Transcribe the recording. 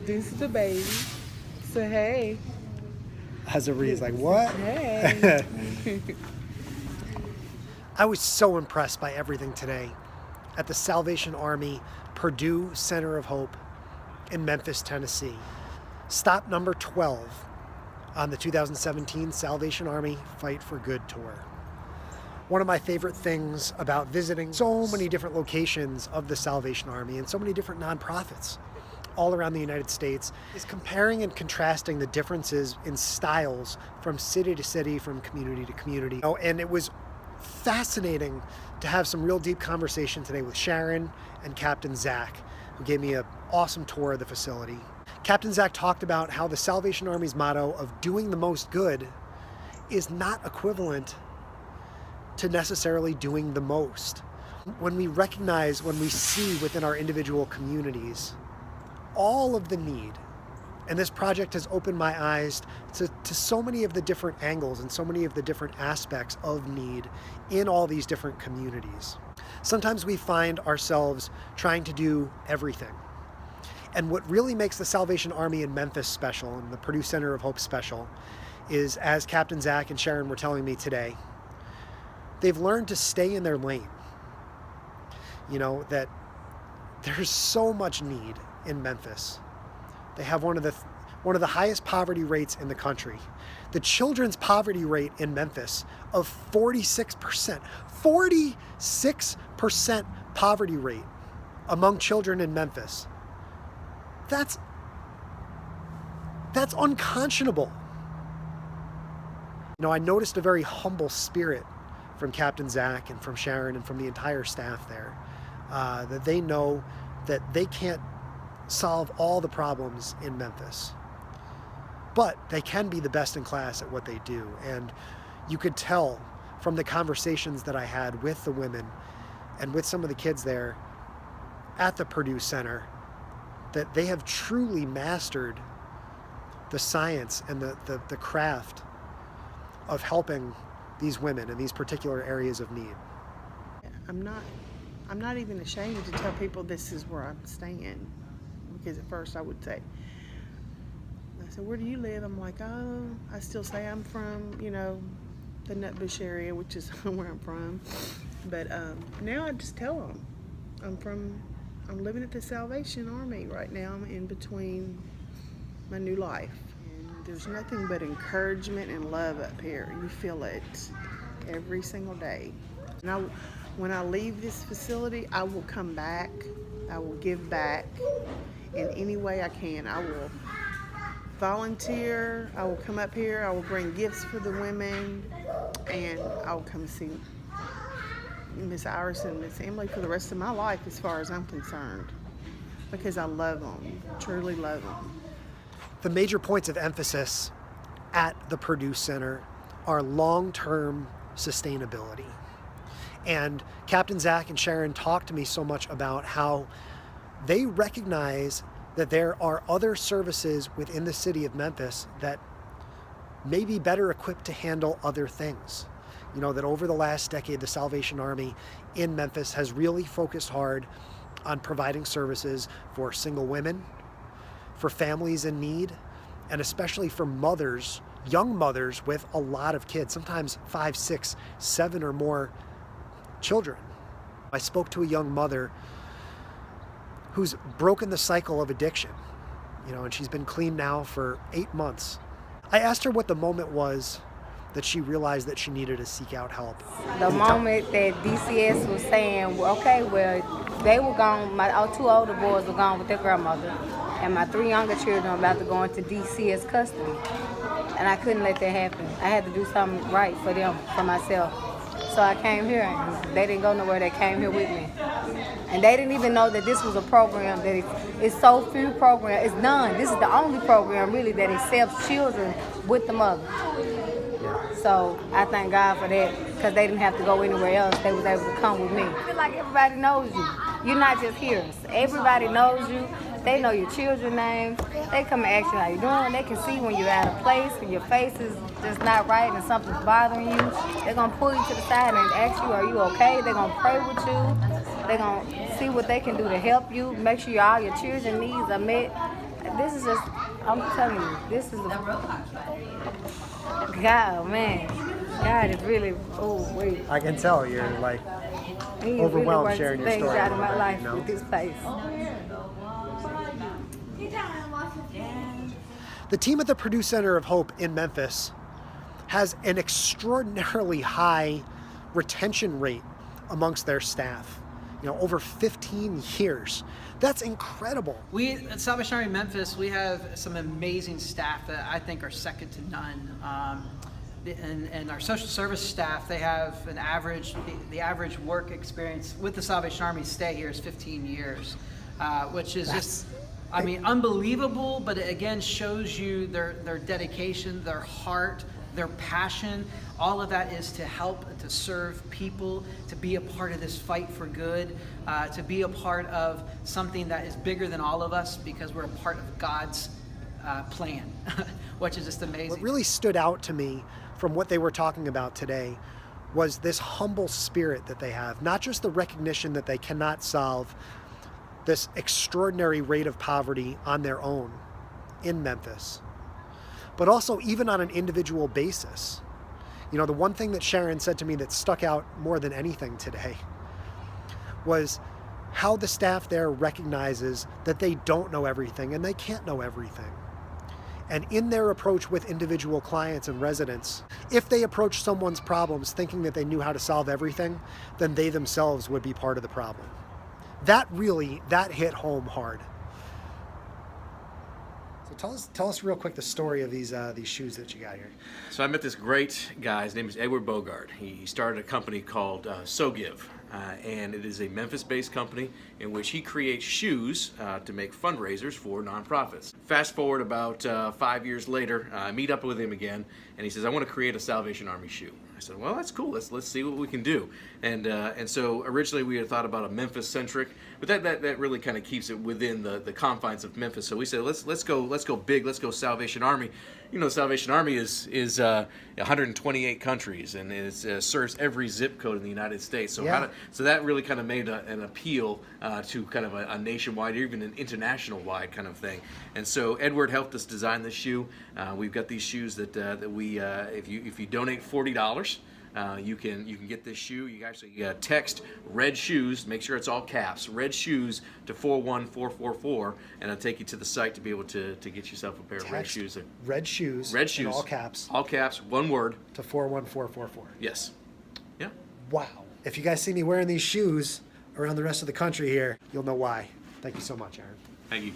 This is the baby. So hey. Hazaree's like, what? Hey. I was so impressed by everything today at the Salvation Army Purdue Center of Hope in Memphis, Tennessee. Stop number 12 on the 2017 Salvation Army Fight for Good tour. One of my favorite things about visiting so many different locations of the Salvation Army and so many different nonprofits all around the United States is comparing and contrasting the differences in styles from city to city, from community to community. And it was fascinating to have some real deep conversation today with Sharon and Captain Zach, who gave me an awesome tour of the facility. Captain Zach talked about how the Salvation Army's motto of doing the most good is not equivalent to necessarily doing the most. When we recognize, when we see within our individual communities all of the need, and this project has opened my eyes to so many of the different angles and so many of the different aspects of need in all these different communities. Sometimes we find ourselves trying to do everything. And what really makes the Salvation Army in Memphis special and the Purdue Center of Hope special is, as Captain Zach and Sharon were telling me today, they've learned to stay in their lane. That there's so much need in Memphis. They have one of the highest poverty rates in the country. The children's poverty rate in Memphis of 46%. 46% poverty rate among children in Memphis. That's unconscionable. I noticed a very humble spirit from Captain Zach and from Sharon and from the entire staff there, that they know that they can't solve all the problems in Memphis, but they can be the best in class at what they do. And you could tell from the conversations that I had with the women and with some of the kids there at the Purdue Center that they have truly mastered the science and the craft of helping these women in these particular areas of need. I'm not even ashamed to tell people this is where I'm staying, because at first I would say, I said, where do you live? I'm like, oh, I still say I'm from, the Nutbush area, which is where I'm from. But now I just tell them I'm living at the Salvation Army right now. I'm in between my new life. And there's nothing but encouragement and love up here. You feel it every single day. And when I leave this facility, I will come back. I will give back in any way I can. I will volunteer. I will come up here. I will bring gifts for the women. And I will come see Miss Iris and Miss Emily for the rest of my life, as far as I'm concerned, because I love them, truly love them. The major points of emphasis at the Purdue Center are long-term sustainability. And Captain Zach and Sharon talked to me so much about how they recognize that there are other services within the city of Memphis that may be better equipped to handle other things. That over the last decade, the Salvation Army in Memphis has really focused hard on providing services for single women, for families in need, and especially for mothers, young mothers with a lot of kids, sometimes 5, 6, 7 or more children. I spoke to a young mother who's broken the cycle of addiction, and she's been clean now for 8 months. I asked her what the moment was that she realized that she needed to seek out help. The moment that DCS was saying, they were gone, my 2 older boys were gone with their grandmother, and my 3 younger children were about to go into DCS custody. And I couldn't let that happen. I had to do something right for them, for myself. So I came here, and they didn't go nowhere. They came here with me. And they didn't even know that this was a program that it's so few programs. It's none. This is the only program really that accepts children with the mother. So I thank God for that, because they didn't have to go anywhere else. They was able to come with me. I feel like everybody knows you. You're not just here. Everybody knows you. They know your children's names. They come and ask you how you're doing. They can see when you're out of place, when your face is just not right and something's bothering you. They're going to pull you to the side and ask you, are you okay? They're going to pray with you. They're going to see what they can do to help you, make sure all your children's needs are met. This is just, I'm telling you, this is God, man. God is really, oh, wait. I can tell you're like He overwhelmed really sharing worked your things story. out of my life you know? with this place. The team at the Purdue Center of Hope in Memphis has an extraordinarily high retention rate amongst their staff. Over 15 years. That's incredible. We at Salvation Army Memphis, we have some amazing staff that I think are second to none. And our social service staff, they have an average, the average work experience with the Salvation Army stay here is 15 years, which is just, I mean, unbelievable, but it again shows you their dedication, their heart, their passion. All of that is to help, to serve people, to be a part of this fight for good, to be a part of something that is bigger than all of us because we're a part of God's plan, which is just amazing. What really stood out to me from what they were talking about today was this humble spirit that they have, not just the recognition that they cannot solve this extraordinary rate of poverty on their own in Memphis, but also even on an individual basis. The one thing that Sharon said to me that stuck out more than anything today was how the staff there recognizes that they don't know everything and they can't know everything. And in their approach with individual clients and residents, if they approach someone's problems thinking that they knew how to solve everything, then they themselves would be part of the problem. That hit home hard. So tell us real quick the story of these shoes that you got here. So I met this great guy. His name is Edward Bogard. He started a company called So Give, and it is a Memphis-based company in which he creates shoes to make fundraisers for nonprofits. Fast forward about 5 years later, I meet up with him again, and he says, "I want to create a Salvation Army shoe." I said, "Well, that's cool. Let's see what we can do." And so originally we had thought about a Memphis-centric, but that really kind of keeps it within the confines of Memphis. So we said, let's go big. Let's go Salvation Army. Salvation Army is 128 countries, and it serves every zip code in the United States. So so that really kind of made an appeal to kind of a nationwide, or even an international wide kind of thing. And so Edward helped us design the shoe. We've got these shoes that we if you donate $40. You can get this shoe. You actually text red shoes, make sure it's all caps, red shoes to 41444, and it'll take you to the site to be able to get yourself a pair of red shoes. Red shoes. In all caps. All caps, one word. To 41444. Yes. Yeah. Wow. If you guys see me wearing these shoes around the rest of the country here, you'll know why. Thank you so much, Aaron. Thank you.